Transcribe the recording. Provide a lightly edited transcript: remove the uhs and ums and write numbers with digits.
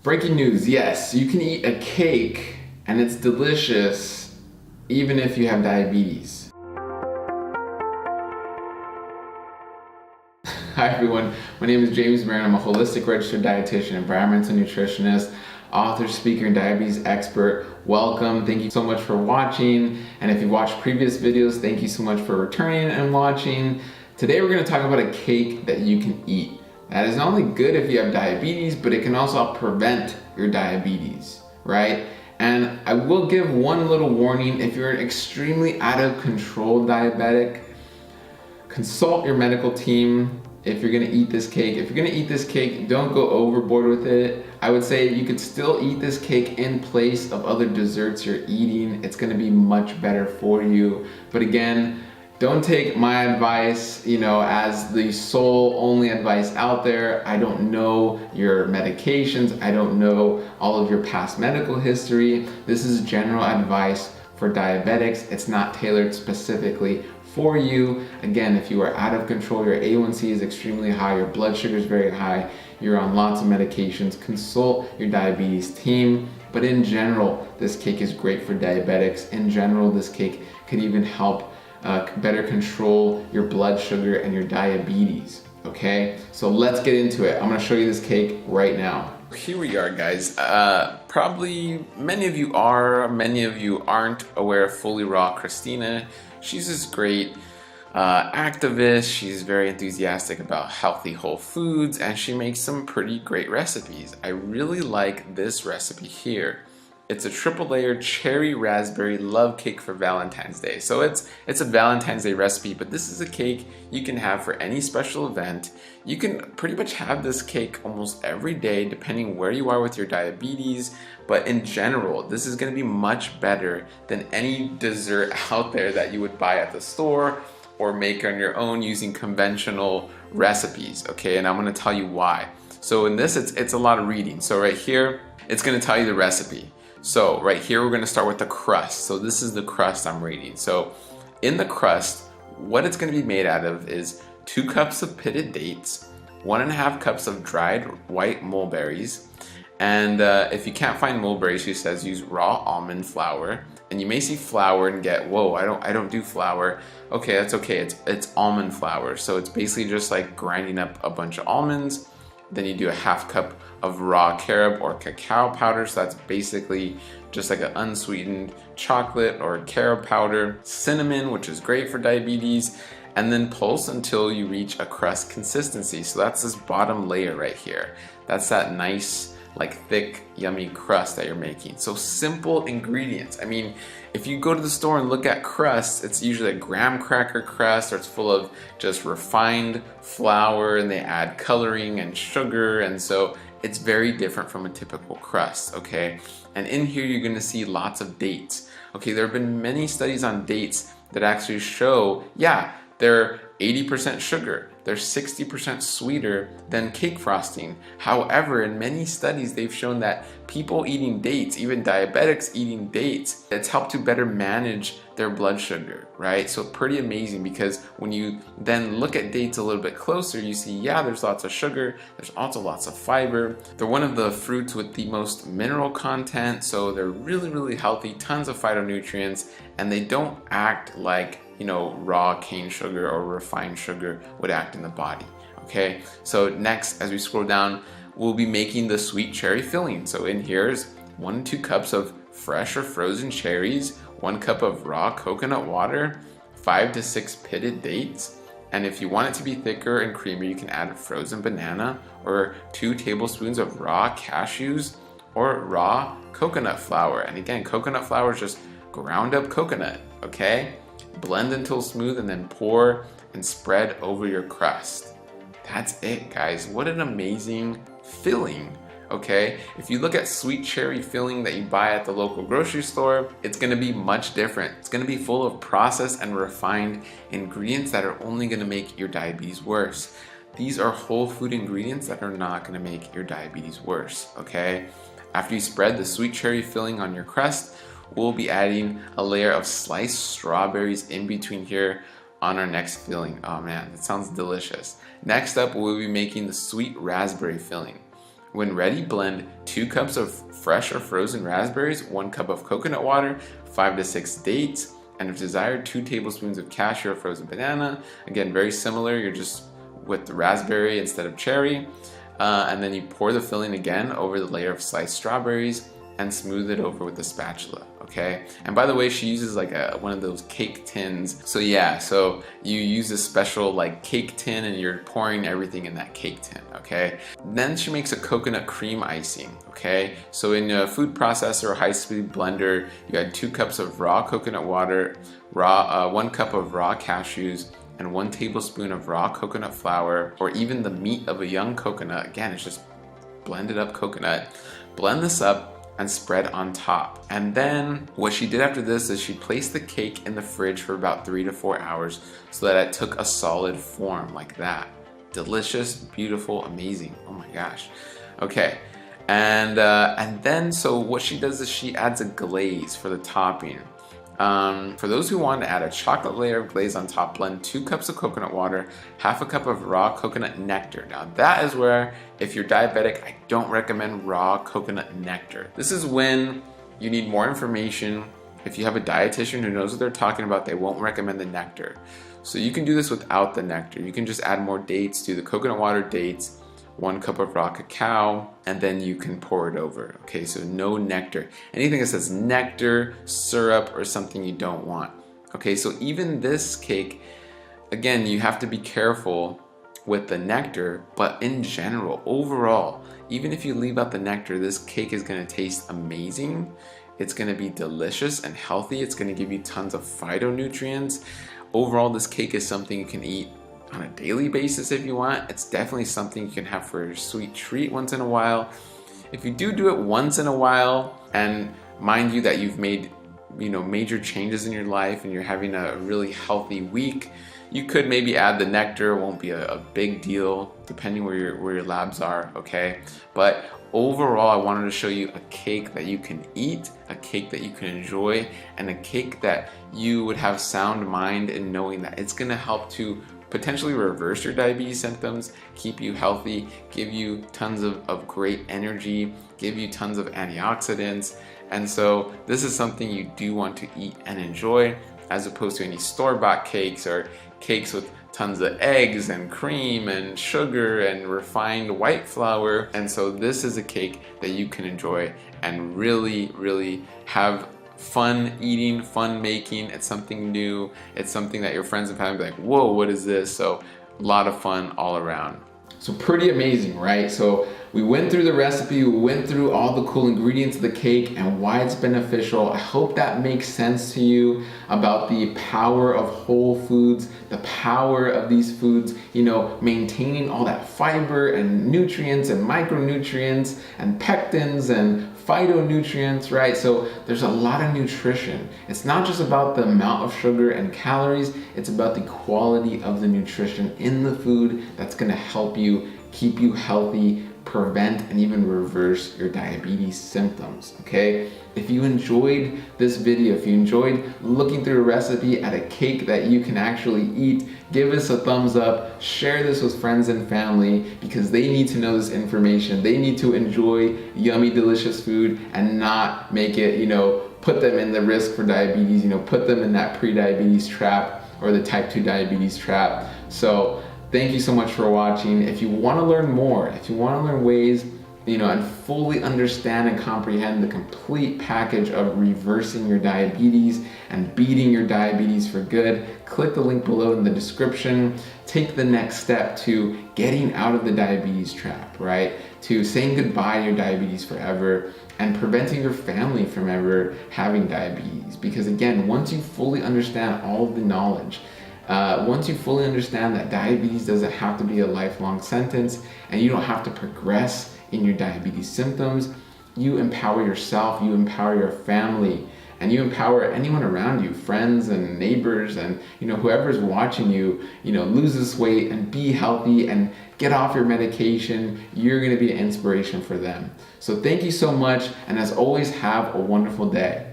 Breaking news, yes, you can eat a cake and it's delicious even if you have diabetes. Hi everyone, my name is James Marin. I'm a holistic registered dietitian, environmental nutritionist, author, speaker, and diabetes expert. Welcome, thank you so much for watching. And if you watched previous videos, thank you so much for returning and watching. Today we're going to talk about a cake that you can eat. That is not only good if you have diabetes, but it can also prevent your diabetes, right? And I will give one little warning: if you're an extremely out of control diabetic, consult your medical team if you're gonna eat this cake. If you're gonna eat this cake, don't go overboard with it. I would say you could still eat this cake in place of other desserts you're eating. It's gonna be much better for you. But again, don't take my advice, as the sole only advice out there. I don't know your medications. I don't know all of your past medical history. This is general advice for diabetics. It's not tailored specifically for you. Again, if you are out of control, your A1C is extremely high, your blood sugar is very high, you're on lots of medications, consult your diabetes team. But in general, this cake is great for diabetics. In general, this cake could even help better control your blood sugar and your diabetes. Okay, so let's get into it. I'm gonna show you this cake right now. Here we are, guys. Probably many of you are, many of you aren't aware of Fully Raw Christina. She's this great activist. She's very enthusiastic about healthy whole foods, and she makes some pretty great recipes. I really like this recipe here. It's a triple layer cherry raspberry love cake for Valentine's Day. So it's a Valentine's Day recipe, but this is a cake you can have for any special event. You can pretty much have this cake almost every day, depending where you are with your diabetes. But in general, this is gonna be much better than any dessert out there that you would buy at the store or make on your own using conventional recipes, okay? And I'm gonna tell you why. So in this, it's a lot of reading. So right here, it's gonna tell you the recipe. So right here, we're gonna start with the crust. So this is the crust I'm reading. So in the crust, what it's gonna be made out of is 2 cups of pitted dates, 1.5 cups of dried white mulberries, and if you can't find mulberries, she says use raw almond flour. And you may see flour and get, whoa, I don't do flour. Okay, that's okay, it's almond flour. So it's basically just like grinding up a bunch of almonds. Then you do a 1/2 cup of raw carob or cacao powder. So that's basically just like an unsweetened chocolate or carob powder. Cinnamon, which is great for diabetes. And then pulse until you reach a crust consistency. So that's this bottom layer right here. That's that nice, like thick, yummy crust that you're making. So simple ingredients. I mean, if you go to the store and look at crust, it's usually a graham cracker crust, or it's full of just refined flour and they add coloring and sugar. And so it's very different from a typical crust, okay? And in here, you're gonna see lots of dates. Okay, there have been many studies on dates that actually show, yeah, they're 80% sugar. They're 60% sweeter than cake frosting. However, in many studies, they've shown that people eating dates, even diabetics eating dates, it's helped to better manage their blood sugar, right? So pretty amazing, because when you then look at dates a little bit closer, you see, yeah, there's lots of sugar. There's also lots of fiber. They're one of the fruits with the most mineral content. So they're really, really healthy, tons of phytonutrients, and they don't act like raw cane sugar or refined sugar would act in the body, okay? So next, as we scroll down, we'll be making the sweet cherry filling. So in here is 1 to 2 cups of fresh or frozen cherries, 1 cup of raw coconut water, 5 to 6 pitted dates. And if you want it to be thicker and creamier, you can add a frozen banana or 2 tablespoons of raw cashews or raw coconut flour. And again, coconut flour is just ground up coconut, okay? Blend until smooth and then pour and spread over your crust. That's it, guys. What an amazing filling, okay? If you look at sweet cherry filling that you buy at the local grocery store, it's gonna be much different. It's gonna be full of processed and refined ingredients that are only gonna make your diabetes worse. These are whole food ingredients that are not gonna make your diabetes worse, okay? After you spread the sweet cherry filling on your crust, we'll be adding a layer of sliced strawberries in between here on our next filling. Oh man, that sounds delicious. Next up, we'll be making the sweet raspberry filling. When ready, blend 2 cups of fresh or frozen raspberries, 1 cup of coconut water, 5 to 6 dates, and if desired, 2 tablespoons of cashew or frozen banana. Again, very similar, you're just with the raspberry instead of cherry. And then you pour the filling again over the layer of sliced strawberries and smooth it over with a spatula, okay? And by the way, she uses like one of those cake tins. So yeah, so you use a special like cake tin and you're pouring everything in that cake tin, okay? Then she makes a coconut cream icing, okay? So in a food processor or high-speed blender, you add 2 cups of raw coconut water, 1 cup of raw cashews, and 1 tablespoon of raw coconut flour, or even the meat of a young coconut. Again, it's just blended up coconut. Blend this up and spread on top. And then what she did after this is she placed the cake in the fridge for about 3 to 4 hours so that it took a solid form like that. Delicious, beautiful, amazing. Oh my gosh. Okay. And then so what she does is she adds a glaze for the topping. For those who want to add a chocolate layer of glaze on top, blend 2 cups of coconut water, half a cup of raw coconut nectar. Now that is where, if you're diabetic, I don't recommend raw coconut nectar. This is when you need more information. If you have a dietitian who knows what they're talking about, they won't recommend the nectar. So you can do this without the nectar. You can just add more dates, do the coconut water dates, 1 cup of raw cacao, and then you can pour it over. Okay, so no nectar. Anything that says nectar, syrup, or something you don't want. Okay, so even this cake, again, you have to be careful with the nectar, but in general, overall, even if you leave out the nectar, this cake is gonna taste amazing. It's gonna be delicious and healthy. It's gonna give you tons of phytonutrients. Overall, this cake is something you can eat on a daily basis if you want. It's definitely something you can have for a sweet treat once in a while. If you do it once in a while, and mind you that you've made major changes in your life and you're having a really healthy week, you could maybe add the nectar. It won't be a big deal depending where your labs are, okay? But overall, I wanted to show you a cake that you can eat, a cake that you can enjoy, and a cake that you would have sound mind in knowing that it's gonna help to potentially reverse your diabetes symptoms, keep you healthy, give you tons of great energy, give you tons of antioxidants. And so this is something you do want to eat and enjoy, as opposed to any store-bought cakes or cakes with tons of eggs and cream and sugar and refined white flour. And so this is a cake that you can enjoy and really, really have fun eating, fun making. It's something new. It's something that your friends and family be like, whoa, what is this? So a lot of fun all around. So pretty amazing, right? So we went through the recipe, we went through all the cool ingredients of the cake and why it's beneficial. I hope that makes sense to you about the power of whole foods, the power of these foods, maintaining all that fiber and nutrients and micronutrients and pectins and phytonutrients, right? So there's a lot of nutrition. It's not just about the amount of sugar and calories, it's about the quality of the nutrition in the food that's gonna help you, keep you healthy, prevent and even reverse your diabetes symptoms, okay? If you enjoyed this video, if you enjoyed looking through a recipe at a cake that you can actually eat, give us a thumbs up, share this with friends and family because they need to know this information. They need to enjoy yummy, delicious food and not make it, put them in the risk for diabetes, put them in that pre-diabetes trap or the type 2 diabetes trap. So thank you so much for watching. If you want to learn more, if you want to learn ways, and fully understand and comprehend the complete package of reversing your diabetes and beating your diabetes for good, click the link below in the description. Take the next step to getting out of the diabetes trap, right? To saying goodbye to your diabetes forever and preventing your family from ever having diabetes. Because again, once you fully understand all of the knowledge, once you fully understand that diabetes doesn't have to be a lifelong sentence and you don't have to progress in your diabetes symptoms, you empower yourself, you empower your family, and you empower anyone around you, friends and neighbors and whoever's watching you, lose this weight and be healthy and get off your medication. You're gonna be an inspiration for them. So thank you so much, and as always, have a wonderful day.